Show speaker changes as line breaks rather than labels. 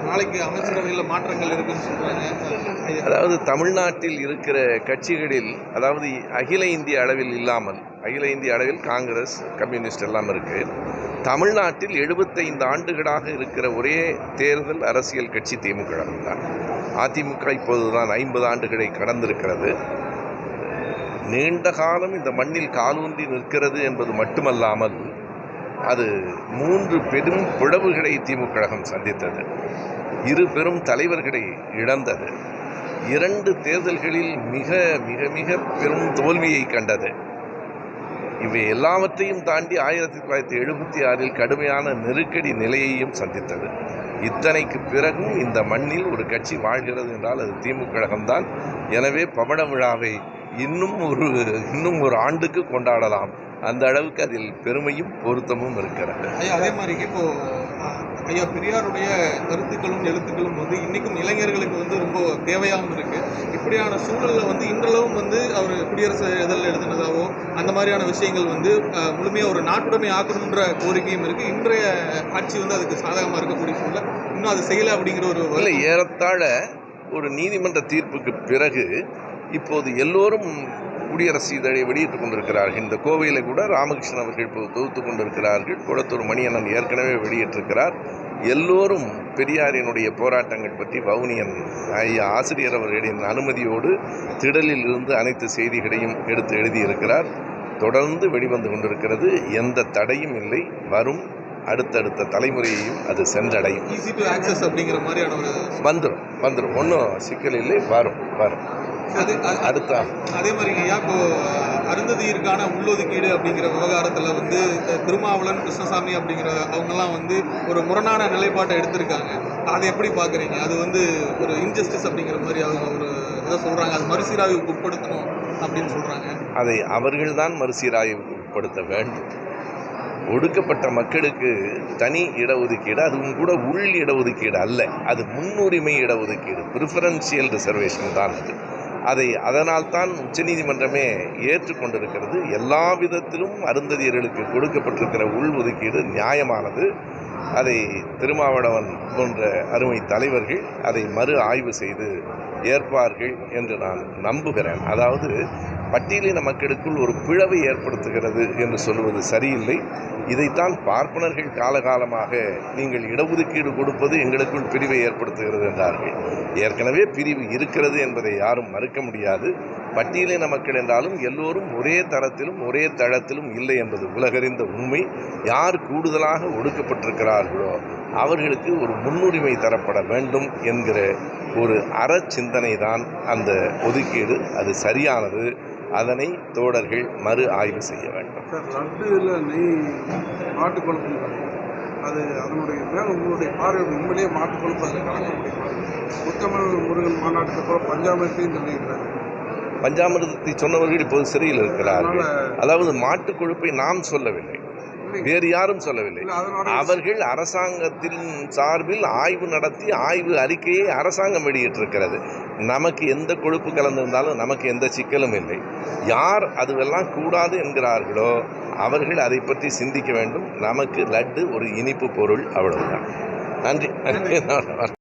நாளைக்கு அமைச்சரவையில் மாற்றங்கள் இருக்குன்னு சொல்றாங்க.
அதாவது தமிழ்நாட்டில் இருக்கிற கட்சிகளில், அதாவது அகில இந்திய அளவில் இல்லாமல், அகில இந்திய அளவில் காங்கிரஸ், கம்யூனிஸ்ட் எல்லாம் இருக்கு. தமிழ்நாட்டில் 75 ஆண்டுகளாக இருக்கிற ஒரே தேர்தல் அரசியல் கட்சி திமுக தான். அதிமுக இப்போதுதான் 50 ஆண்டுகளை கடந்திருக்கிறது. நீண்ட காலம் இந்த மண்ணில் காலூன்றி நிற்கிறது என்பது மட்டுமல்லாமல், அது 3 பெரும் பிளவுகளை திமுக கழகம் சந்தித்தது. 2 பெரும் தலைவர்களை இழந்தது. 2 தேர்தல்களில் மிக மிக மிக பெரும் தோல்வியை கண்டது. இவை எல்லாவற்றையும் தாண்டி 1976 கடுமையான நெருக்கடி நிலையையும் சந்தித்தது. இத்தனைக்கு பிறகும் இந்த மண்ணில் ஒரு கட்சி வாழ்கிறது என்றால் அது திமுக கழகம்தான். எனவே பவள விழாவை இன்னும் ஒரு ஆண்டுக்கு கொண்டாடலாம். அந்த அளவுக்கு அதில் பெருமையும் பொருத்தமும் இருக்கிறது.
அதே மாதிரி இப்போ ஐயா பெரியாருடைய கருத்துக்களும் எழுத்துக்களும் இன்னைக்கும் இளைஞர்களுக்கு ரொம்ப தேவையாகவும் இருக்கு. இப்படியான சூழலில் இன்றளவும் அவர் குடியரசு இதழில் எழுதினதாவோ அந்த மாதிரியான விஷயங்கள் முழுமையாக ஒரு நாட்டுடைமை ஆக்கணுன்ற கோரிக்கையும் இருக்கு. இன்றைய ஆட்சி அதுக்கு சாதகமாக இருக்கக்கூடிய சூழல் இன்னும் அது செய்யலை அப்படிங்கிற ஒரு
ஏறத்தாழ ஒரு நீதிமன்ற தீர்ப்புக்கு பிறகு இப்போது எல்லோரும் குடியரசு இதழை வெளியிட்டுக் கொண்டிருக்கிறார்கள். இந்த கோவையில் கூட ராமகிருஷ்ணன் அவர்கள் இப்போது தொகுத்து கொண்டிருக்கிறார்கள். குளத்தூர் மணியண்ணன் ஏற்கனவே வெளியிட்டிருக்கிறார். எல்லோரும் பெரியாரினுடைய போராட்டங்கள் பற்றி வவுனியன் ஐயா ஆசிரியர் அவர்களின் அனுமதியோடு திடலில் இருந்து அனைத்து செய்திகளையும் எடுத்து எழுதியிருக்கிறார். தொடர்ந்து வெளிவந்து கொண்டிருக்கிறது. எந்த தடையும் இல்லை. வரும் அடுத்தடுத்த தலைமுறையையும் அது சென்றடையும்.
ஈஸி டு ஆக்சஸ் அப்படிங்கிற மாதிரியான
வந்துடும். ஒன்றும் சிக்கல் இல்லை. வரும் அடுத்த
அதே மாதிரி இப்போ அருந்ததியிற்கான உள்ளொதுக்கீடு அப்படிங்கிற விவகாரத்தில் திருமாவளவன், கிருஷ்ணசாமி அப்படிங்கிற அவங்கெல்லாம் ஒரு முரணான நிலைப்பாட்டை எடுத்திருக்காங்க. அதை எப்படி பார்க்குறீங்க? அது ஒரு இன்ஜஸ்டிஸ் அப்படிங்கிற மாதிரி அவங்க ஒரு இதை சொல்கிறாங்க. அது மறுசீராய்வுக்கு உட்படுத்தணும் அப்படின்னு சொல்கிறாங்க.
அதை அவர்கள்தான் மறுசீராய்வுக்கு உட்படுத்த வேண்டும். ஒடுக்கப்பட்ட மக்களுக்கு தனி இடஒதுக்கீடு, அதுவும் கூட உள் இடஒதுக்கீடு அல்ல, அது முன்னுரிமை இடஒதுக்கீடு, ப்ரிஃபரன்ஷியல் ரிசர்வேஷன் தான் அது. அதனால்தான் உச்சநீதிமன்றமே ஏற்றுக்கொண்டிருக்கிறது. எல்லா விதத்திலும் அருந்ததியர்களுக்கு கொடுக்கப்பட்டிருக்கிற உள் ஒதுக்கீடு நியாயமானது. அதை திருமாவளவன் போன்ற அருமை தலைவர்கள் அதை மறு ஆய்வு செய்து ஏற்பார்கள் என்று நான் நம்புகிறேன். அதாவது பட்டியலின மக்களுக்குள் ஒரு பிளவை ஏற்படுத்துகிறது என்று சொல்வது சரியில்லை. இதைத்தான் பார்ப்பனர்கள் காலகாலமாக நீங்கள் இடஒதுக்கீடு கொடுப்பது எங்களுக்குள் பிரிவை ஏற்படுத்துகிறது என்றார்கள். ஏற்கனவே பிரிவு இருக்கிறது என்பதை யாரும் மறுக்க முடியாது. பட்டியலின மக்கள் என்றாலும் எல்லோரும் ஒரே தரத்திலும் ஒரே தளத்திலும் இல்லை என்பது உலகறிந்த உண்மை. யார் கூடுதலாக ஒடுக்கப்பட்டிருக்கிறார்களோ அவர்களுக்கு ஒரு முன்னுரிமை தரப்பட வேண்டும் என்கிற ஒரு அறச்சிந்தனை தான் அந்த ஒதுக்கீடு. அது சரியானது. அதனை தோழர்கள் மறு ஆய்வு செய்ய வேண்டும்.
லட்டுல நெய் மாட்டு கொழுப்பு, அது அதனுடைய மேல உங்களுடைய பார்வை உண்மையிலேயே மாட்டு கொழுப்பு அதில் கலக்க முடியுமா? முத்தமிழ் முருகன் மாநாட்டுக்கு அப்புறம் பஞ்சாமிரத்தையும் சொல்லியிருக்கிறாங்க.
பஞ்சாமிரத்தை சொன்னவர்கள் இப்போது சிறையில் இருக்கிறார்கள். அதாவது மாட்டு கொழுப்பை நாம் சொல்லவில்லை, வேறு யாரும் சொல்லவில்லை. அவர்கள் அரசாங்கத்தின் சார்பில் ஆய்வு நடத்தி ஆய்வு அறிக்கையை அரசாங்கம் வெளியிட்டிருக்கிறது. நமக்கு எந்த கொழுப்பு கலந்திருந்தாலும் நமக்கு எந்த சிக்கலும் இல்லை. யார் அதுவெல்லாம் கூடாது என்கிறார்களோ அவர்கள் அதை பற்றி சிந்திக்க வேண்டும். நமக்கு லட்டு ஒரு இனிப்பு பொருள், அவ்வளவுதான். நன்றி.